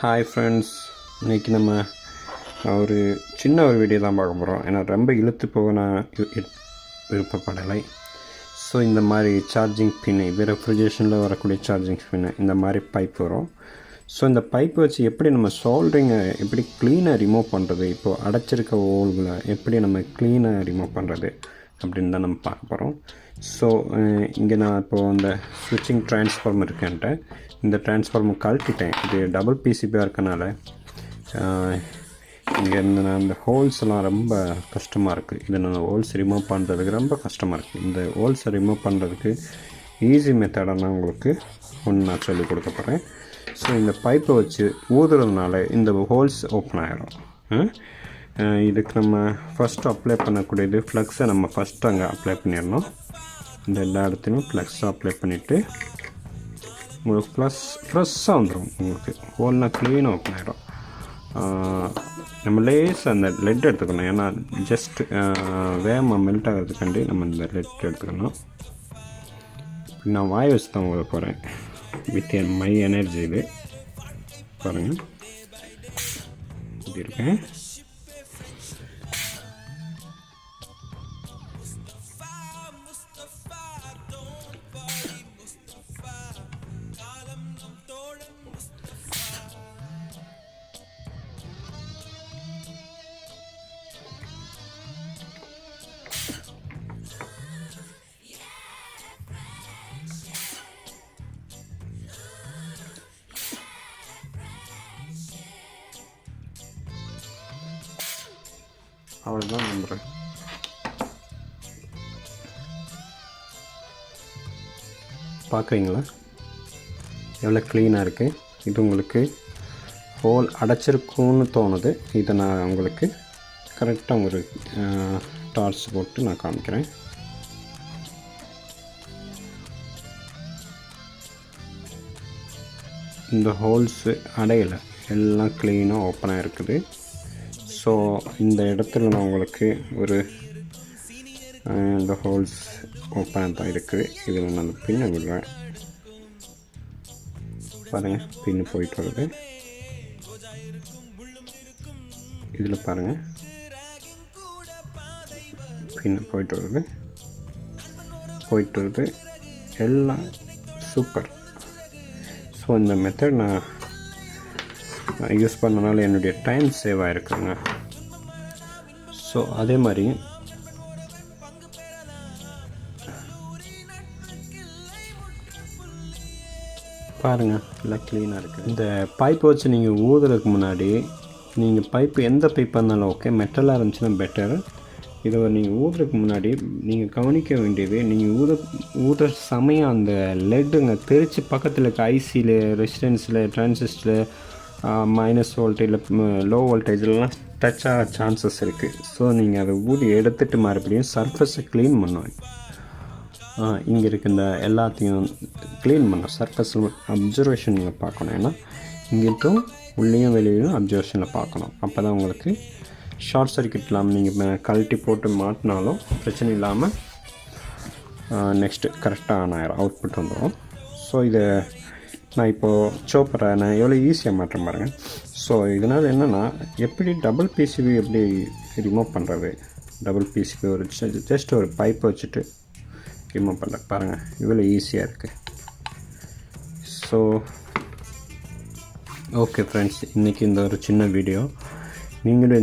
Hi friends, இன்றைக்கி நம்ம ஒரு சின்ன வீடியோ தான் பார்க்க போகிறோம். ஏன்னா ரொம்ப இழுத்து போக நான் விருப்பப்படலை. ஸோ இந்த மாதிரி சார்ஜிங் பின்னு, இது ரெஃப்ரிஜரேஷனில் வரக்கூடிய சார்ஜிங் பின்னு, இந்த மாதிரி பைப் வரும். ஸோ இந்த பைப்பை வச்சு எப்படி நம்ம சோல்டரிங்கை எப்படி க்ளீனாக ரிமூவ் பண்ணுறது, இப்போது அடைச்சிருக்க ஹோல்களை எப்படி நம்ம க்ளீனாக ரிமூவ் பண்ணுறது அப்படின்னு தான் நம்ம பார்க்க போகிறோம். ஸோ இங்கே நான் இப்போது அந்த ஸ்விட்சிங் ட்ரான்ஸ்ஃபார்மர் இருக்கேன்ட்டு இந்த ட்ரான்ஸ்ஃபார்மர் கழட்டிட்டேன். இது டபுள் பிசிபியாக இருக்கனால இங்கே இருந்து நான் இந்த ஹோல்ஸ்லாம் ரொம்ப கஷ்டமாக இருக்குது. இதை நான் ஹோல்ஸ் ரிமூவ் பண்ணுறதுக்கு ரொம்ப கஷ்டமாக இருக்குது. இந்த ஹோல்ஸை ரிமூவ் பண்ணுறதுக்கு ஈஸி மெத்தடாக நான் உங்களுக்கு ஒன்று நான் சொல்லிக் கொடுக்க போகிறேன். ஸோ இந்த பைப்பை வச்சு ஊதுறதுனால இந்த ஹோல்ஸ் ஓப்பன் ஆகிடும். இதுக்கு நம்ம ஃபஸ்ட்டு அப்ளை பண்ணக்கூடியது ஃப்ளக்ஸை நம்ம ஃபஸ்ட்டு அங்கே அப்ளை பண்ணிடணும். இந்த எல்லா இடத்துலையும் ஃப்ளக்ஸை அப்ளை பண்ணிவிட்டு உங்களுக்கு ஃப்ரெஷ்ஷாக வந்துடும். உங்களுக்கு ஹோல்னால் க்ளீனாக ஓப்பன் ஆகிடும். நம்ம லேஸ் அந்த லெட் எடுத்துக்கணும். ஏன்னா ஜஸ்ட் வேகமாக மெல்ட் ஆகிறதுக்காண்டி நம்ம இந்த லெட் எடுத்துக்கணும். நான் வாய் வச்சு தான் உங்களுக்கு போகிறேன் வித் மை எனர்ஜி. இது பாருங்கள், இப்படி இருக்கேன். அவ்வளோதான் நம்புகிறேன். பார்க்குறீங்களா எவ்வளோ க்ளீனாக இருக்குது? இது உங்களுக்கு ஹோல் அடைச்சிருக்குன்னு தோணுது. இதை நான் உங்களுக்கு கரெக்டாக ஒரு டார்ச் போட்டு நான் காமிக்கிறேன். இந்த ஹோல்ஸு அடையலை, எல்லாம் க்ளீனாக ஓப்பனாக இருக்குது. ஸோ இந்த இடத்துல நான் உங்களுக்கு ஒரு இந்த ஹோல்ஸ் ஓப்பனாக தான் இருக்குது. இதில் நான் அந்த பின்னை விடுறேன். பாருங்கள், பின்னு போயிட்டு வருது. இதில் பாருங்கள், பின்னு போயிட்டு வருது. எல்லாம் சூப்பர். ஸோ இந்த மெத்தட் நான் யூஸ் பண்ணனால என்னுடைய டைம் சேவ் ஆகிருக்குங்க. ஸோ அதே மாதிரி பாருங்கள், எல்லாம் க்ளீனாக இருக்குது. இந்த பைப்பை வச்சு நீங்கள் ஊதுறதுக்கு முன்னாடி நீங்கள் பைப்பு எந்த பைப்பாக இருந்தாலும் ஓகே, மெட்டலாக இருந்துச்சுன்னா பெட்டர். இதை நீங்கள் ஊதுறதுக்கு முன்னாடி நீங்கள் கவனிக்க வேண்டியது, நீங்கள் ஊதுற சமயம் அந்த லெட்டுங்க தெரித்து பக்கத்தில் இருக்க ஐசியில், ரெசிஸ்டன்ஸில், டிரான்சிஸ்டரில் மைனஸ் வோல்டேஜில், லோ வோல்டேஜ்லாம் டச் ஆக சான்சஸ் இருக்குது. ஸோ நீங்கள் அதை ஊதி எடுத்துகிட்டு மறுபடியும் சர்ஃபஸை க்ளீன் பண்ணுவேன். இங்கே இருக்க இந்த எல்லாத்தையும் க்ளீன் பண்ணணும். சர்ஃபஸில் அப்சர்வேஷன் நீங்கள் பார்க்கணும். ஏன்னா இங்கிட்டும் உள்ளேயும் வெளியும் அப்சர்வேஷனில் பார்க்கணும். அப்போ தான் உங்களுக்கு ஷார்ட் சர்க்யூட் இல்லாமல் நீங்கள் கழட்டி போட்டு மாட்டினாலும் பிரச்சனை இல்லாமல் நெக்ஸ்ட்டு கரெக்டாக ஆன் ஆயிரும், அவுட்புட் வந்துடும். ஸோ இதை நான் இப்போது சோப்பரை நான் எவ்வளோ ஈஸியாக மாற்றேன் பாருங்கள். ஸோ இதனால் என்னென்னா, எப்படி டபுள் பிசிபி எப்படி ரிமூவ் பண்ணுறது, டபுள் பிசிபி ஒரு ஜஸ்ட் ஒரு பைப்பை வச்சுட்டு ரிமூவ் பண்ணுறது பாருங்கள், இவ்வளோ ஈஸியாக இருக்குது. ஸோ ஓகே ஃப்ரெண்ட்ஸ், இன்றைக்கி இந்த ஒரு சின்ன வீடியோ. நீங்களும்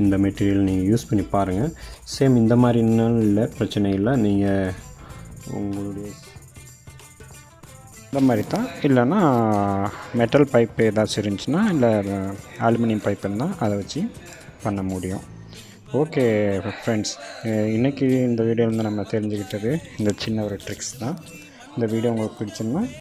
இந்த மெட்டீரியல் நீங்கள் யூஸ் பண்ணி பாருங்கள். சேம் இந்த மாதிரினாலும் இல்லை, பிரச்சனை இல்லை. நீங்கள் உங்களுடைய இந்த மாதிரி தான், இல்லைன்னா மெட்டல் பைப்பு ஏதாச்சும் இருந்துச்சுன்னா, இல்லை அலுமினியம் பைப் இருந்தால் அதை வச்சு பண்ண முடியும். ஓகே ஃப்ரெண்ட்ஸ், இன்றைக்கி இந்த வீடியோவில் நம்ம தெரிஞ்சுக்கிட்டது இந்த சின்ன ஒரு ட்ரிக்ஸ் தான். இந்த வீடியோ உங்களுக்கு பிடிச்சிருந்தா